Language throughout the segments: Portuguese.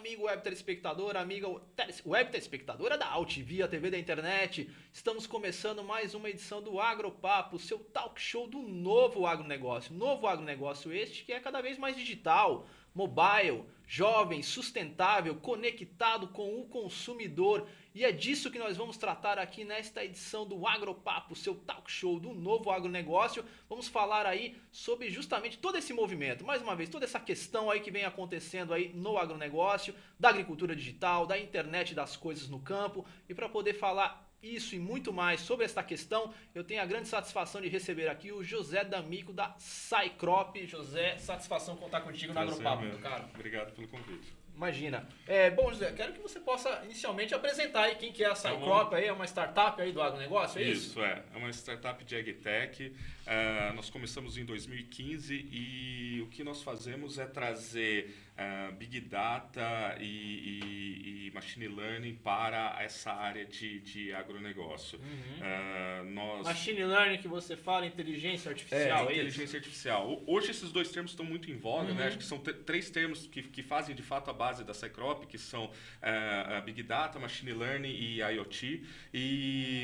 amigo web telespectador, amiga web telespectadora da Altvia, TV da internet. Estamos começando mais uma edição do Agropapo, seu talk show do novo agronegócio. Novo agronegócio este que é cada vez mais digital, mobile, jovem, sustentável, conectado com o consumidor. E é disso que nós vamos tratar aqui nesta edição do Agropapo, seu talk show do novo agronegócio. Vamos falar aí sobre justamente todo esse movimento, mais uma vez, toda essa questão aí que vem acontecendo aí no agronegócio, da agricultura digital, da internet das coisas no campo. E para poder falar isso e muito mais sobre esta questão, eu tenho a grande satisfação de receber aqui o José D'Amico da Sycrop. José, satisfação contar contigo no Agropapo, meu cara. Obrigado pelo convite. Imagina. Bom, José, quero que você possa inicialmente apresentar aí quem que é a Sycrop, aí, é uma startup aí do agronegócio, é isso? Isso, é uma startup de AgTech. Nós começamos em 2015 e o que nós fazemos é trazer Big Data e Machine Learning para essa área de agronegócio. Machine Learning que você fala, inteligência artificial, é inteligência artificial. Hoje esses dois termos estão muito em voga, né? Acho que são três termos que fazem de fato a base da Sycrop, que são Big Data, Machine Learning e IoT.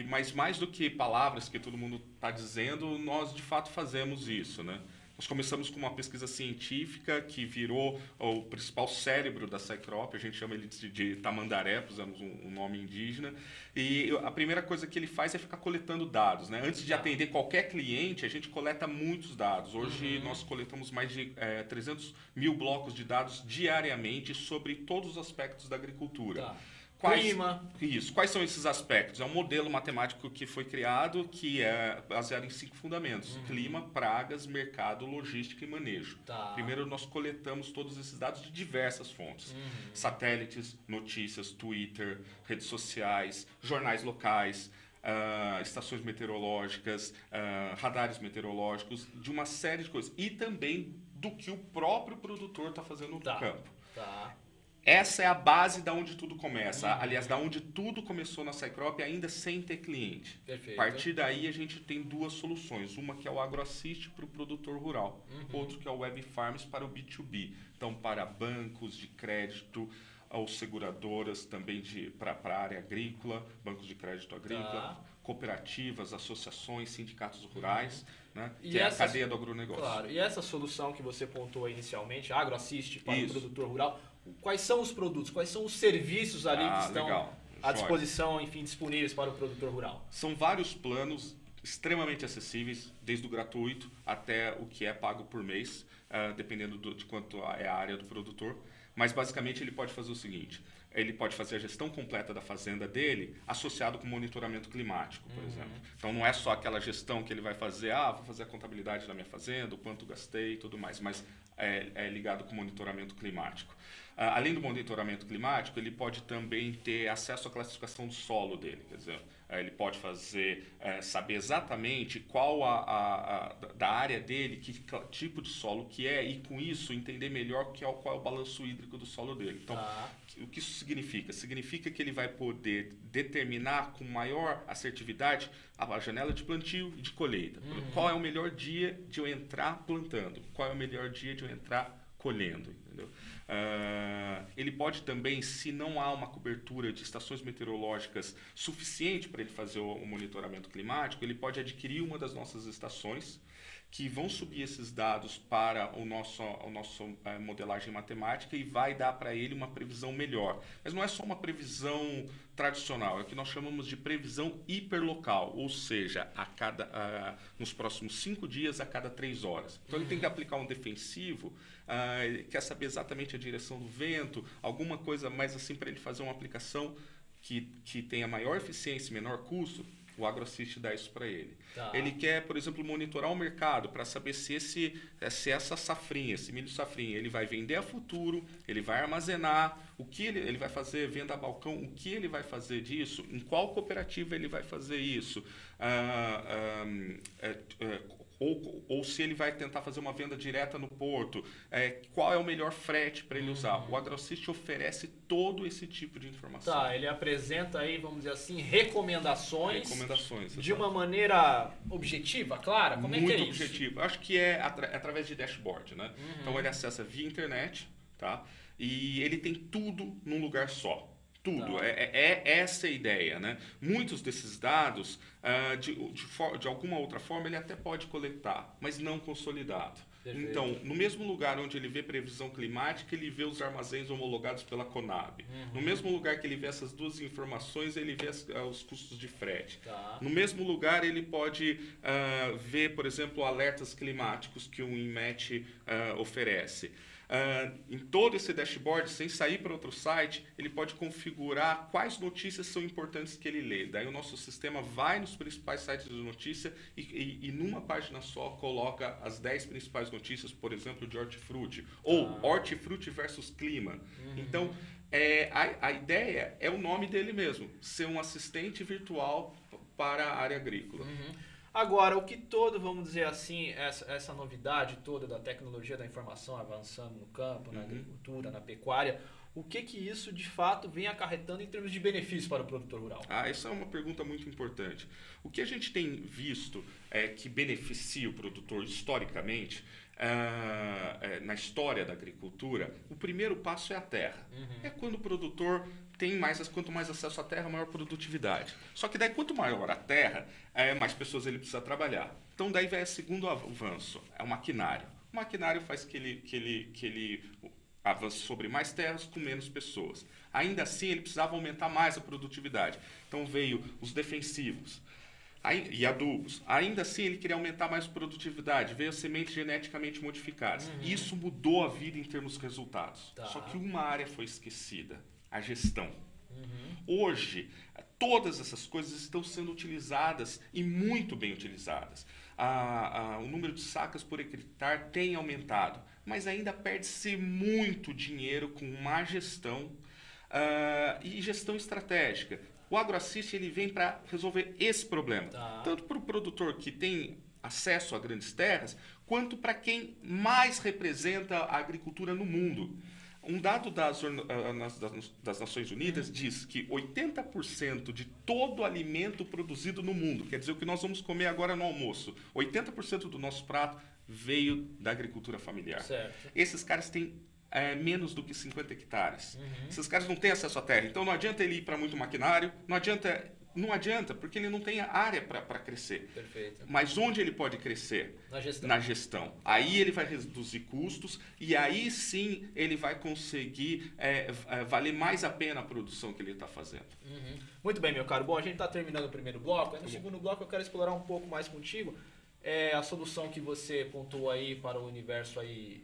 Mas mais do que palavras que todo mundo está dizendo, nós de fato fazemos isso, né? Nós começamos com uma pesquisa científica que virou o principal cérebro da Sycrop, a gente chama ele de tamandaré, usamos um nome indígena, e a primeira coisa que ele faz é ficar coletando dados, né? Antes de atender qualquer cliente, a gente coleta muitos dados. Hoje nós coletamos mais de 300 mil blocos de dados diariamente sobre todos os aspectos da agricultura. Quais são esses aspectos? É um modelo matemático que foi criado que é baseado em 5 fundamentos. Clima, pragas, mercado, logística e manejo. Primeiro nós coletamos todos esses dados de diversas fontes. Satélites, notícias, Twitter, redes sociais, jornais locais, estações meteorológicas, radares meteorológicos, de uma série de coisas. E também do que o próprio produtor está fazendo no campo. Essa é a base da onde tudo começa. Aliás, da onde tudo começou na Sycrop, ainda sem ter cliente. Perfeito. A partir daí, a gente tem duas soluções. Uma que é o AgroAssist para o produtor rural. Outro que é o Web Farms para o B2B. Então, para bancos de crédito, ou seguradoras também para a área agrícola, bancos de crédito agrícola, cooperativas, associações, sindicatos rurais, né? Que é a cadeia do agronegócio. Claro. E essa solução que você pontuou inicialmente, AgroAssist para o produtor rural, quais são os produtos, quais são os serviços ali que estão à disposição, enfim, disponíveis para o produtor rural? São vários planos extremamente acessíveis, desde o gratuito até o que é pago por mês, dependendo de quanto é a área do produtor. Mas basicamente ele pode fazer o seguinte: ele pode fazer a gestão completa da fazenda dele associado com monitoramento climático, por exemplo. Então não é só aquela gestão que ele vai fazer, vou fazer a contabilidade da minha fazenda, o quanto gastei e tudo mais, mas é ligado com monitoramento climático. Além do monitoramento climático, ele pode também ter acesso à classificação do solo dele. Quer dizer, ele pode saber exatamente qual da área dele, que tipo de solo que é, e com isso entender melhor qual é o balanço hídrico do solo dele. Então, o que isso significa? Significa que ele vai poder determinar com maior assertividade a janela de plantio e de colheita. Qual é o melhor dia de eu entrar plantando? Qual é o melhor dia de eu entrar colhendo? Entendeu? Ele pode também, se não há uma cobertura de estações meteorológicas suficiente para ele fazer o monitoramento climático, ele pode adquirir uma das nossas estações que vão subir esses dados para o nosso modelagem matemática e vai dar para ele uma previsão melhor. Mas não é só uma previsão tradicional, é o que nós chamamos de previsão hiperlocal, ou seja, nos próximos 5 dias a cada 3 horas. Então ele tem que aplicar um defensivo, ele quer saber exatamente a direção do vento, alguma coisa mais assim para ele fazer uma aplicação que tenha maior eficiência e menor custo. O AgroAssist dá isso para ele. Ele quer, por exemplo, monitorar o mercado para saber se essa safrinha, esse milho safrinha, ele vai vender a futuro, ele vai armazenar, o que ele vai fazer, venda a balcão, o que ele vai fazer disso, em qual cooperativa ele vai fazer isso, ou se ele vai tentar fazer uma venda direta no porto, qual é o melhor frete para ele usar. O AgroAssist oferece todo esse tipo de informação. Ele apresenta aí, vamos dizer assim, recomendações de exato. Uma maneira objetiva, clara? Como é que é isso? Muito objetivo. Acho que é através de dashboard, né? Então ele acessa via internet, tá? E ele tem tudo num lugar só. Tudo. Tá. É essa a ideia, né? Muitos desses dados, de alguma outra forma, ele até pode coletar, mas não consolidado. Perfeito. Então, no mesmo lugar onde ele vê previsão climática, ele vê os armazéns homologados pela Conab. No mesmo lugar que ele vê essas duas informações, ele vê os custos de frete. Tá. No mesmo lugar, ele pode ver, por exemplo, alertas climáticos que o INMET oferece. Em todo esse dashboard, sem sair para outro site, ele pode configurar quais notícias são importantes que ele lê. Daí o nosso sistema vai nos principais sites de notícia e numa página só coloca as 10 principais notícias, por exemplo, de hortifruti. Ou hortifruti versus clima. Então, a ideia é o nome dele mesmo, ser um assistente virtual para a área agrícola. Agora, o que todo, vamos dizer assim, essa novidade toda da tecnologia da informação avançando no campo, na agricultura, na pecuária, o que isso de fato vem acarretando em termos de benefício para o produtor rural? Essa é uma pergunta muito importante. O que a gente tem visto que beneficia o produtor historicamente, na história da agricultura, o primeiro passo é a terra. É quando o produtor tem quanto mais acesso à terra, maior produtividade. Só que daí, quanto maior a terra, mais pessoas ele precisa trabalhar. Então, daí vai o segundo avanço, é o maquinário. O maquinário faz que ele avance sobre mais terras com menos pessoas. Ainda assim, ele precisava aumentar mais a produtividade. Então, veio os defensivos e adubos. Ainda assim, ele queria aumentar mais a produtividade. Veio as sementes geneticamente modificadas. Isso mudou a vida em termos de resultados. Tá. Só que uma área foi esquecida. A gestão. Hoje, todas essas coisas estão sendo utilizadas e muito bem utilizadas. O número de sacas por hectare tem aumentado, mas ainda perde-se muito dinheiro com má gestão e gestão estratégica. O AgroAssist ele vem para resolver esse problema, tanto para o produtor que tem acesso a grandes terras, quanto para quem mais representa a agricultura no mundo. Um dado das Nações Unidas diz que 80% de todo alimento produzido no mundo, quer dizer, o que nós vamos comer agora no almoço, 80% do nosso prato veio da agricultura familiar. Certo. Esses caras têm menos do que 50 hectares. Esses caras não têm acesso à terra. Então não adianta ele ir para muito maquinário, não adianta, porque ele não tem área para crescer. Perfeito. Mas onde ele pode crescer? Na gestão. Aí ele vai reduzir custos e aí sim ele vai conseguir valer mais a pena a produção que ele está fazendo. Muito bem, meu caro. Bom, a gente está terminando o primeiro bloco. No segundo bloco eu quero explorar um pouco mais contigo a solução que você pontuou aí para o universo aí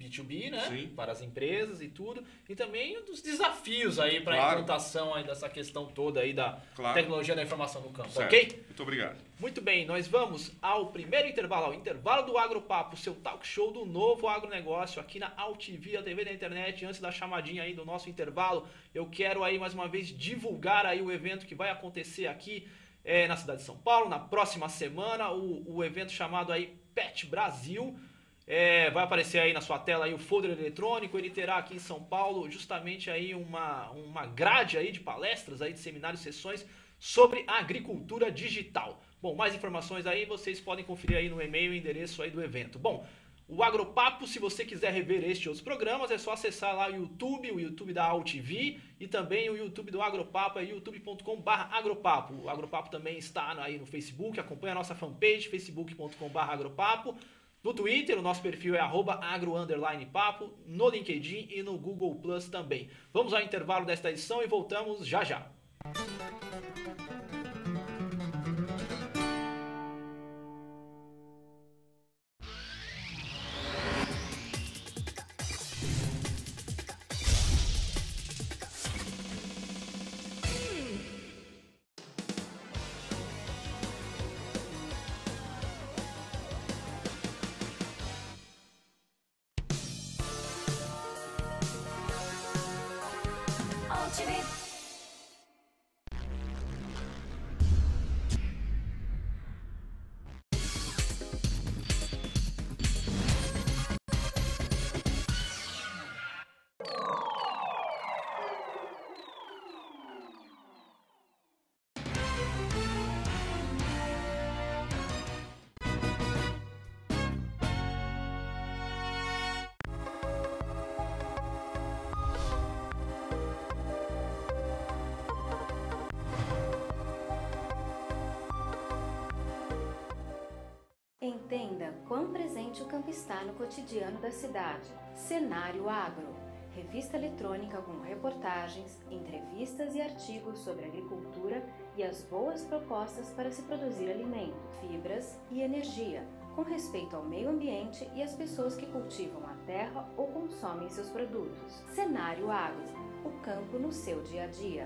B2B, né? Sim. Para as empresas e tudo. E também dos desafios aí para a implantação aí dessa questão toda aí da tecnologia da informação no campo, certo. Ok? Muito obrigado. Muito bem, nós vamos ao primeiro intervalo, ao intervalo do Agropapo, seu talk show do novo agronegócio aqui na AltV, a TV da internet. Antes da chamadinha aí do nosso intervalo, eu quero aí mais uma vez divulgar aí o evento que vai acontecer aqui na cidade de São Paulo, na próxima semana, o evento chamado aí Pet Brasil. Vai aparecer aí na sua tela aí o folder eletrônico. Ele terá aqui em São Paulo justamente aí uma grade aí de palestras, aí de seminários, sessões sobre agricultura digital. Bom, mais informações aí vocês podem conferir aí no e-mail e endereço aí do evento. Bom, o Agropapo, se você quiser rever este e outros programas, é só acessar lá o YouTube da AltV e também o YouTube do Agropapo, é youtube.com/agropapo. O Agropapo também está aí no Facebook, acompanha a nossa fanpage, facebook.com/agropapo. No Twitter, o nosso perfil é @agro_papo, no LinkedIn e no Google Plus também. Vamos ao intervalo desta edição e voltamos já já. quão presente o campo está no cotidiano da cidade. Cenário Agro, revista eletrônica com reportagens, entrevistas e artigos sobre agricultura e as boas propostas para se produzir alimento, fibras e energia, com respeito ao meio ambiente e às pessoas que cultivam a terra ou consomem seus produtos. Cenário Agro, o campo no seu dia a dia.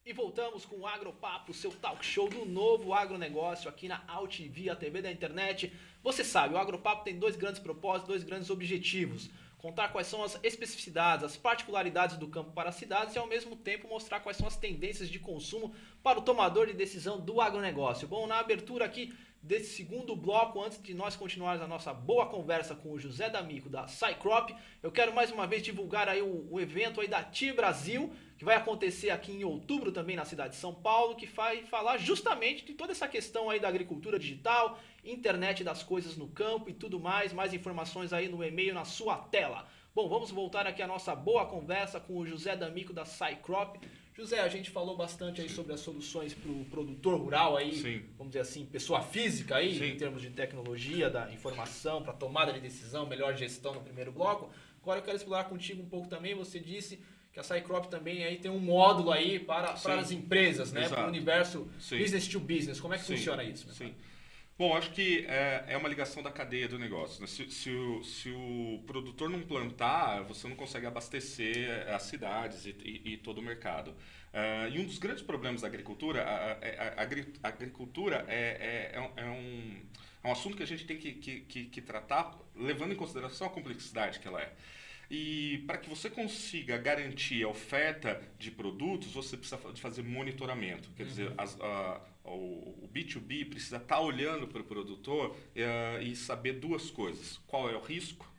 E voltamos com o Agropapo, seu talk show do novo agronegócio aqui na AltV, a TV da internet. Você sabe, o Agropapo tem dois grandes propósitos, dois grandes objetivos. Contar quais são as especificidades, as particularidades do campo para as cidades e ao mesmo tempo mostrar quais são as tendências de consumo para o tomador de decisão do agronegócio. Bom, na abertura aqui desse segundo bloco, antes de nós continuarmos a nossa boa conversa com o José D'Amico da SciCrop, eu quero mais uma vez divulgar aí o evento aí da TIR Brasil, que vai acontecer aqui em outubro também na cidade de São Paulo, que vai falar justamente de toda essa questão aí da agricultura digital, internet das coisas no campo e tudo mais. Mais informações aí no e-mail na sua tela. Bom, vamos voltar aqui a nossa boa conversa com o José D'Amico da SciCrop. José, a gente falou bastante aí sobre as soluções para o produtor rural aí, Sim. Vamos dizer assim, pessoa física aí, Sim. em termos de tecnologia, da informação, para tomada de decisão, melhor gestão no primeiro bloco. Agora eu quero explorar contigo um pouco também, você disse que a SciCrop também aí tem um módulo aí para as empresas, né? Para o universo Sim. business to business. Como é que funciona isso? Sim. Bom, acho que é uma ligação da cadeia do negócio, né? Se o produtor não plantar, você não consegue abastecer as cidades e todo o mercado. E um dos grandes problemas da agricultura, a agricultura é um assunto que a gente tem que tratar levando em consideração a complexidade que ela é. E para que você consiga garantir a oferta de produtos, você precisa fazer monitoramento. Quer dizer, o B2B precisa estar olhando para o produtor e saber duas coisas. Qual é o risco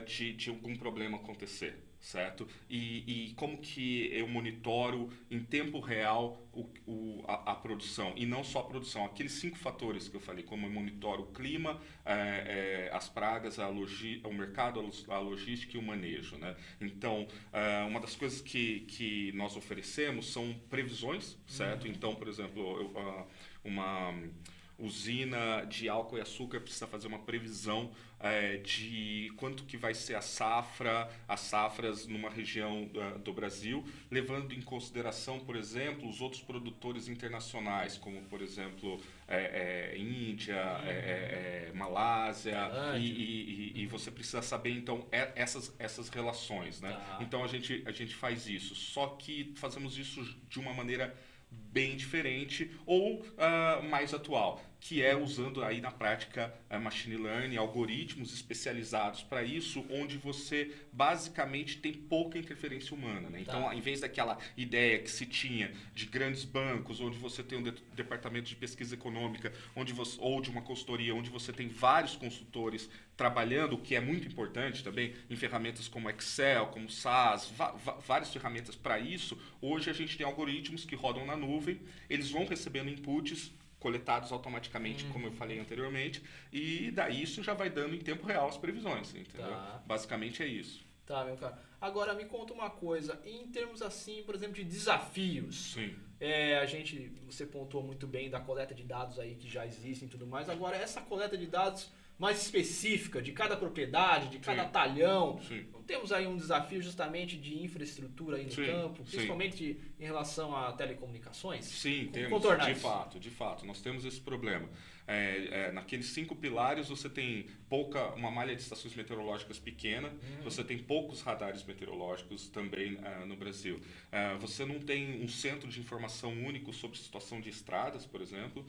de algum problema acontecer, certo? E como que eu monitoro em tempo real a produção. E não só a produção, aqueles 5 fatores que eu falei, como eu monitoro o clima, as pragas, o mercado, a logística e o manejo, né? Então, uma das coisas que nós oferecemos são previsões, certo? Então, por exemplo, uma usina de álcool e açúcar precisa fazer uma previsão de quanto que vai ser as safras numa região do Brasil, levando em consideração, por exemplo, os outros produtores internacionais, como, por exemplo, Índia, Malásia, e você precisa saber, então, essas relações, né? Tá. Então, a gente faz isso, só que fazemos isso de uma maneira bem diferente ou mais atual, que é usando aí na prática machine learning, algoritmos especializados para isso, onde você basicamente tem pouca interferência humana, né? Então, ao invés daquela ideia que se tinha de grandes bancos, onde você tem um departamento de pesquisa econômica, ou de uma consultoria, onde você tem vários consultores trabalhando, o que é muito importante também, em ferramentas como Excel, como SAS, várias ferramentas para isso. Hoje a gente tem algoritmos que rodam na nuvem, eles vão recebendo inputs coletados automaticamente, como eu falei anteriormente, e daí isso já vai dando em tempo real as previsões, entendeu? Tá. Basicamente é isso. Tá, meu cara. Agora me conta uma coisa, em termos assim, por exemplo, de desafios. Sim. Você pontuou muito bem da coleta de dados aí que já existem e tudo mais. Agora, essa coleta de dados mais específica de cada propriedade, de cada talhão. Sim. Não temos aí um desafio justamente de infraestrutura aí no campo, principalmente em relação a telecomunicações? Sim, temos, de fato, nós temos esse problema. Naqueles 5 pilares você tem uma malha de estações meteorológicas pequena, você tem poucos radares meteorológicos também no Brasil. Você não tem um centro de informação único sobre situação de estradas, por exemplo,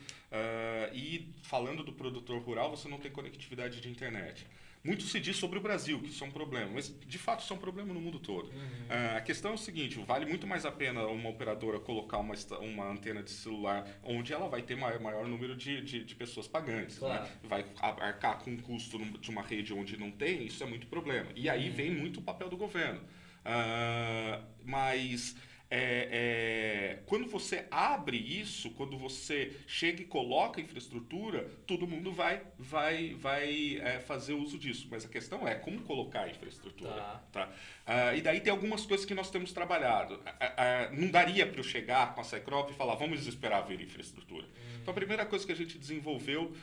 e falando do produtor rural, você não tem conectividade de internet. Muito se diz sobre o Brasil, que isso é um problema, mas de fato isso é um problema no mundo todo. A questão é o seguinte, vale muito mais a pena uma operadora colocar uma antena de celular onde ela vai ter maior número de pessoas pagantes. Claro. Né? Vai arcar com o custo de uma rede onde não tem, isso é muito problema. E aí vem muito o papel do governo. Mas quando você abre isso, quando você chega e coloca infraestrutura, todo mundo vai fazer uso disso. Mas a questão é como colocar a infraestrutura. Tá? E daí tem algumas coisas que nós temos trabalhado. Não daria para eu chegar com a Cycrop e falar, vamos esperar vir infraestrutura. Então a primeira coisa que a gente desenvolveu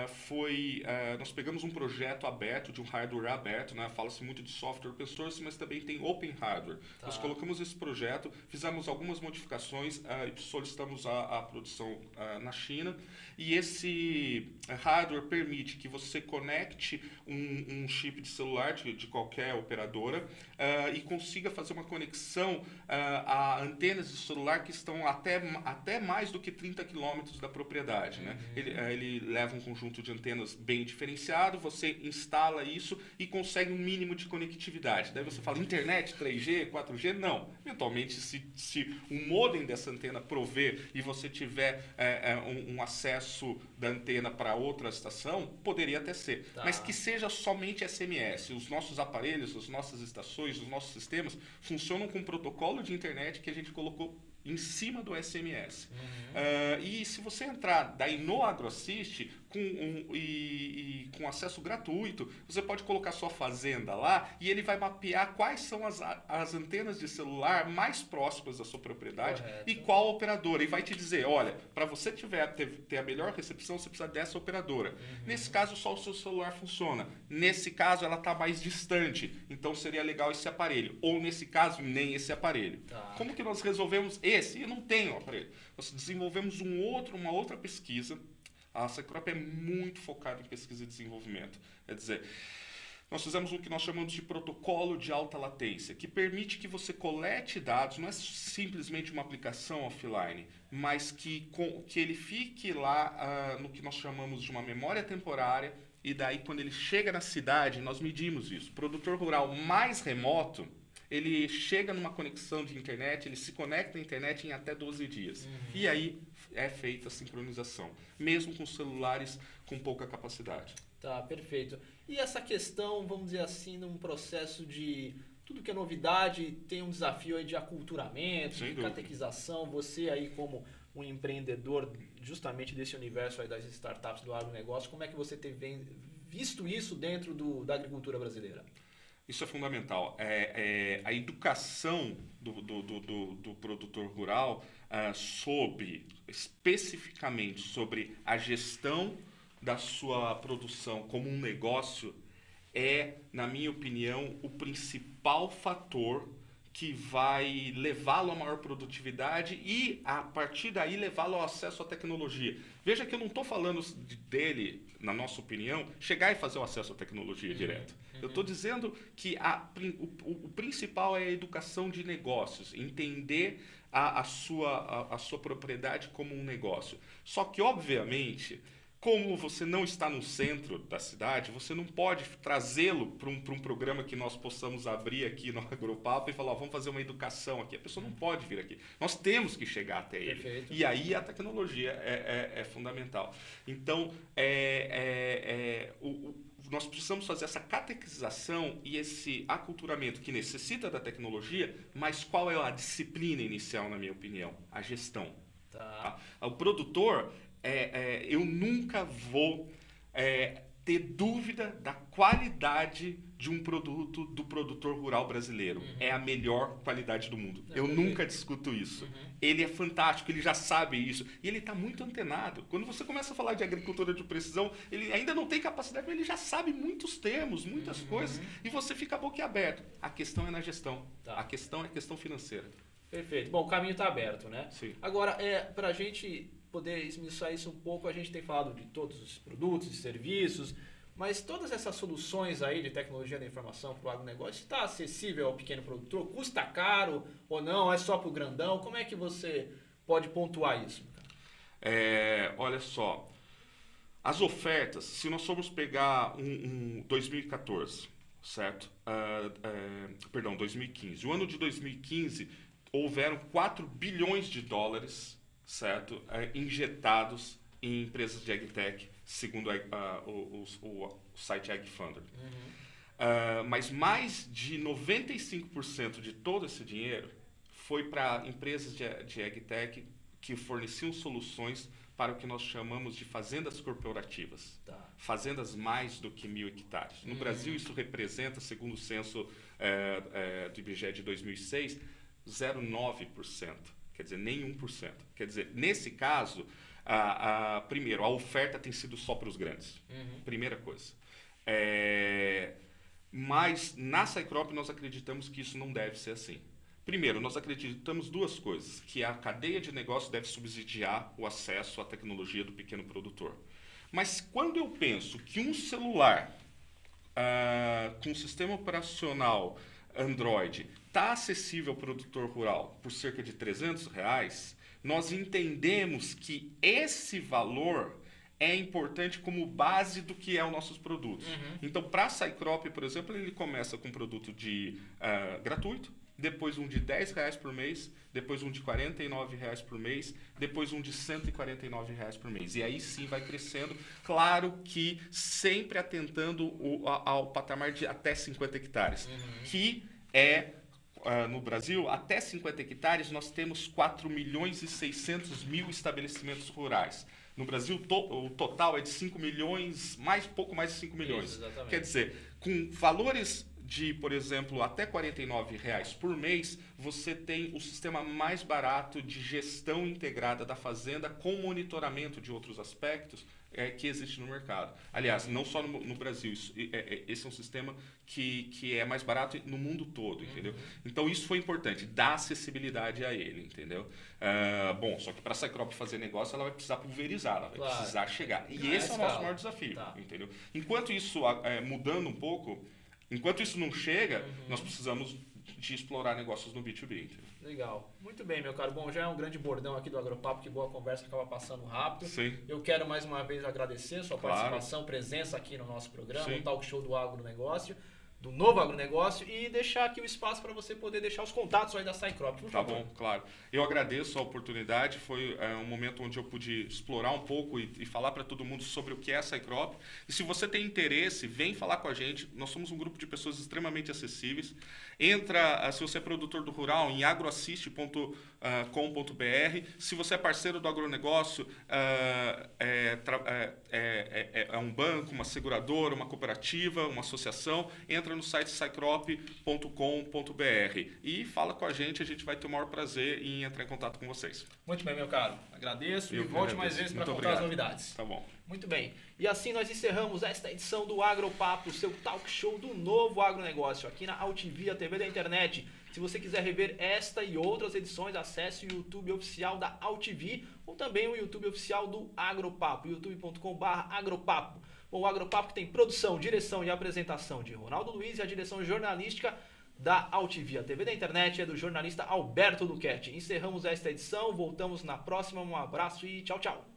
foi, nós pegamos um projeto aberto, de um hardware aberto, né? Fala-se muito de software open source, mas também tem open hardware. Nós colocamos esse projeto, fizemos algumas modificações e solicitamos a produção na China. E esse hardware permite que você conecte um chip de celular de qualquer operadora e consiga fazer uma conexão a antenas de celular que estão até mais do que 30 km da propriedade. Né? Ele leva um conjunto de antenas bem diferenciado, você instala isso e consegue um mínimo de conectividade. Daí você fala, internet, 3G, 4G? Não. Eventualmente, se um modem dessa antena prover e você tiver um acesso da antena para outra estação, poderia até ser. Mas que seja somente SMS. Os nossos aparelhos, as nossas estações, os nossos sistemas funcionam com um protocolo de internet que a gente colocou em cima do SMS. E se você entrar daí no AgroAssist com acesso gratuito, você pode colocar sua fazenda lá e ele vai mapear quais são as antenas de celular mais próximas da sua propriedade. Correto. E qual operadora. E vai te dizer, olha, para você ter a melhor recepção, você precisa dessa operadora. Nesse caso, só o seu celular funciona. Nesse caso, ela está mais distante. Então, seria legal esse aparelho. Ou, nesse caso, nem esse aparelho. Como que nós resolvemos esse? Eu não tenho aparelho. Nós desenvolvemos uma outra pesquisa. A Cycrop é muito focada em pesquisa e desenvolvimento. Quer dizer, nós fizemos o que nós chamamos de protocolo de alta latência, que permite que você colete dados, não é simplesmente uma aplicação offline, mas que ele fique lá no que nós chamamos de uma memória temporária, e daí quando ele chega na cidade, nós medimos isso. O produtor rural mais remoto, ele chega numa conexão de internet, ele se conecta à internet em até 12 dias. E aí é feita a sincronização, mesmo com celulares com pouca capacidade. Tá, perfeito. E essa questão, vamos dizer assim, num processo de tudo que é novidade, tem um desafio aí de aculturamento, de catequização. Você aí como um empreendedor justamente desse universo aí das startups do agronegócio, como é que você tem visto isso dentro da agricultura brasileira? Isso é fundamental. A educação do produtor rural especificamente sobre a gestão da sua produção como um negócio na minha opinião, o principal fator que vai levá-lo a maior produtividade e, a partir daí, levá-lo ao acesso à tecnologia. Veja que eu não estou falando dele, na nossa opinião, chegar e fazer o acesso à tecnologia direto. Eu estou dizendo que o principal é a educação de negócios, entender a sua propriedade como um negócio. Só que, obviamente, como você não está no centro da cidade, você não pode trazê-lo para um programa que nós possamos abrir aqui no Agropapo e falar, vamos fazer uma educação aqui. A pessoa não pode vir aqui. Nós temos que chegar até ele. Perfeito. E aí a tecnologia é fundamental. Então, nós precisamos fazer essa catequização e esse aculturamento que necessita da tecnologia, mas qual é a disciplina inicial, na minha opinião? A gestão. Tá? O produtor... eu nunca vou ter dúvida da qualidade de um produto do produtor rural brasileiro. É a melhor qualidade do mundo. Eu nunca discuto isso. Ele é fantástico, ele já sabe isso. E ele está muito antenado. Quando você começa a falar de agricultura de precisão, ele ainda não tem capacidade, mas ele já sabe muitos termos, muitas coisas, e você fica boquiaberto. A questão é na gestão. A questão é a questão financeira. Perfeito. Bom, o caminho está aberto, né? Sim. Agora, para a gente poder esmiuçar isso um pouco, a gente tem falado de todos os produtos e serviços, mas todas essas soluções aí de tecnologia da informação para o agronegócio, está acessível ao pequeno produtor? Custa caro ou não? É só para o grandão? Como é que você pode pontuar isso? Olha só, As ofertas, se nós formos pegar um 2014, certo? Perdão, 2015. O ano de 2015, houveram 4 bilhões de dólares, certo? Injetados em empresas de AgTech, segundo o site AgFunder. Mas mais de 95% de todo esse dinheiro foi para empresas de AgTech que forneciam soluções para o que nós chamamos de fazendas corporativas. Tá. Fazendas mais do que 1.000 hectares. No Brasil, isso representa, segundo o censo do IBGE de 2006, 0,9%. Quer dizer, nem 1%. Quer dizer, nesse caso, primeiro, a oferta tem sido só para os grandes. Primeira coisa. Mas na Cycrop nós acreditamos que isso não deve ser assim. Primeiro, nós acreditamos duas coisas, que a cadeia de negócio deve subsidiar o acesso à tecnologia do pequeno produtor. Mas quando eu penso que um celular com sistema operacional Android está acessível ao produtor rural por cerca de R$300, nós entendemos que esse valor é importante como base do que é os nossos produtos. Então, para a Cycrop, por exemplo, ele começa com um produto gratuito, depois um de R$10 por mês, depois um de R$49 por mês, depois um de R$149 por mês. E aí sim vai crescendo, claro que sempre atentando ao patamar de até 50 hectares, que é, no Brasil, até 50 hectares nós temos 4.600.000 estabelecimentos rurais. No Brasil, o total é de 5 milhões, pouco mais de 5 milhões. Isso, quer dizer, com valores de, por exemplo, até R$49 por mês, você tem o sistema mais barato de gestão integrada da fazenda com monitoramento de outros aspectos que existe no mercado. Aliás, não só no Brasil, esse é um sistema que é mais barato no mundo todo, entendeu? Então, isso foi importante, dar acessibilidade a ele, entendeu? Bom, só que para a Cycrop fazer negócio, ela vai precisar pulverizar, ela vai precisar chegar. E esse é o nosso maior desafio, entendeu? Enquanto isso, mudando um pouco, enquanto isso não chega, nós precisamos de explorar negócios no B2B. Entendeu? Legal. Muito bem, meu caro. Bom, já é um grande bordão aqui do Agropapo, que boa conversa, acaba passando rápido. Sim. Eu quero mais uma vez agradecer a sua participação, presença aqui no nosso programa, no Talk Show do Agronegócio, do novo agronegócio, e deixar aqui o espaço para você poder deixar os contatos aí da Cycrop. Tá bom, claro. Eu agradeço a oportunidade, foi um momento onde eu pude explorar um pouco e falar para todo mundo sobre o que é a Cycrop. E se você tem interesse, vem falar com a gente. Nós somos um grupo de pessoas extremamente acessíveis. Entra, se você é produtor do rural, em agroassiste.com.br. Se você é parceiro do agronegócio, é um banco, uma seguradora, uma cooperativa, uma associação, entra no site cycrop.com.br e fala com a gente vai ter o maior prazer em entrar em contato com vocês. Muito bem, meu caro. Agradeço e volte mais vezes para contar as novidades. Tá bom. Muito bem. E assim nós encerramos esta edição do Agropapo, seu talk show do novo agronegócio, aqui na Altivia TV da internet. Se você quiser rever esta e outras edições, acesse o YouTube oficial da Altivia ou também o YouTube oficial do Agropapo, youtube.com/agropapo. Bom, o Agropapo tem produção, direção e apresentação de Ronaldo Luiz, e a direção jornalística da Altivia TV da internet é do jornalista Alberto Luchetti. Encerramos esta edição, voltamos na próxima. Um abraço e tchau, tchau.